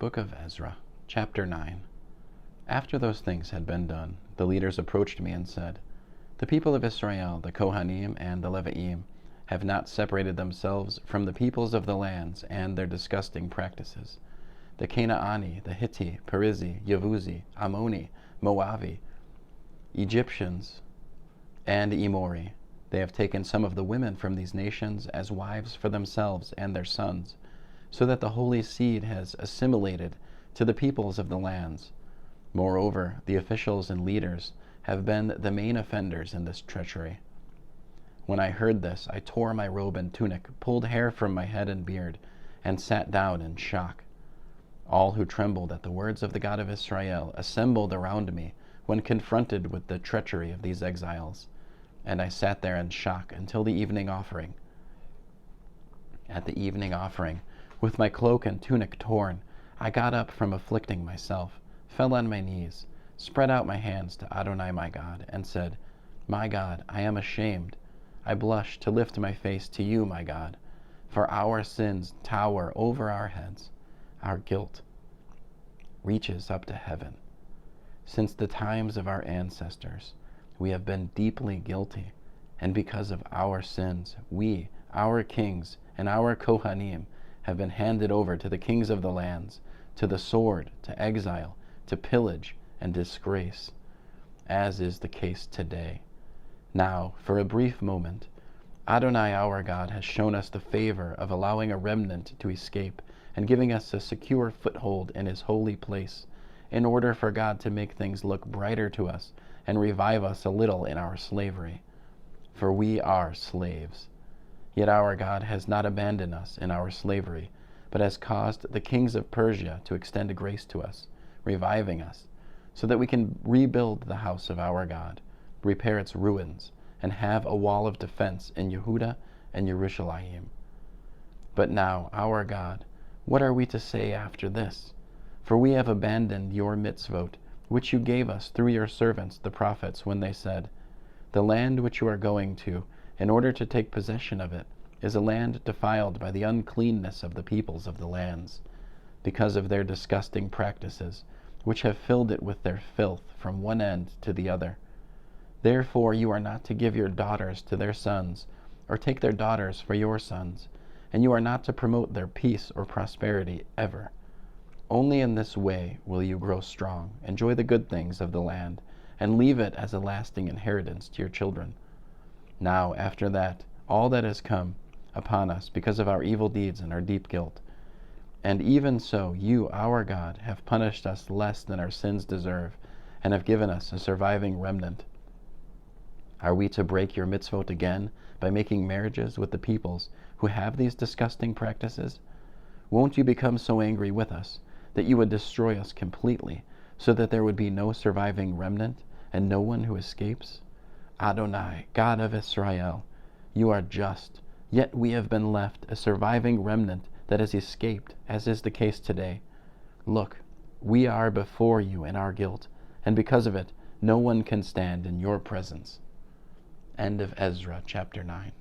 Book of Ezra, chapter 9. After those things had been done, the leaders approached me and said, "The people of Israel, the cohanim and the Levi'im, have not separated themselves from the peoples of the lands and their disgusting practices. The Canaani, the Hitti, Perizzi, Yevuzi, Amoni, Moavi, Egyptians, and Emori. They have taken some of the women from these nations as wives for themselves and their sons, so that the holy seed has assimilated to the peoples of the lands. Moreover, the officials and leaders have been the main offenders in this treachery." When I heard this, I tore my robe and tunic, pulled hair from my head and beard, and sat down in shock. All who trembled at the words of the God of Israel assembled around me when confronted with the treachery of these exiles, and I sat there in shock until the evening offering. At the evening offering, with my cloak and tunic torn, I got up from afflicting myself, fell on my knees, spread out my hands to Adonai my God, and said, "My God, I am ashamed. I blush to lift my face to you, my God, for our sins tower over our heads. Our guilt reaches up to heaven. Since the times of our ancestors, we have been deeply guilty, and because of our sins, we, our kings, and our cohanim have been handed over to the kings of the lands, to the sword, to exile, to pillage, and disgrace, as is the case today. Now, for a brief moment, Adonai our God has shown us the favor of allowing a remnant to escape and giving us a secure foothold in his holy place, in order for God to make things look brighter to us and revive us a little in our slavery. For we are slaves. Yet our God has not abandoned us in our slavery, but has caused the kings of Persia to extend grace to us, reviving us, so that we can rebuild the house of our God, repair its ruins, and have a wall of defense in Yehuda and Yerushalayim. But now, our God, what are we to say after this? For we have abandoned your mitzvot, which you gave us through your servants the prophets, when they said, 'The land which you are going to, in order to take possession of it, is a land defiled by the uncleanness of the peoples of the lands, because of their disgusting practices, which have filled it with their filth from one end to the other. Therefore you are not to give your daughters to their sons, or take their daughters for your sons, and you are not to promote their peace or prosperity ever. Only in this way will you grow strong, enjoy the good things of the land, and leave it as a lasting inheritance to your children. Now, after that, all that has come upon us because of our evil deeds and our deep guilt, and even so you, our God, have punished us less than our sins deserve, and have given us a surviving remnant. Are we to break your mitzvot again by making marriages with the peoples who have these disgusting practices? Won't you become so angry with us that you would destroy us completely, so that there would be no surviving remnant and no one who escapes? Adonai, God of Israel, you are just, yet we have been left a surviving remnant that has escaped, as is the case today. Look, we are before you in our guilt, and because of it, no one can stand in your presence." End of Ezra, chapter 9.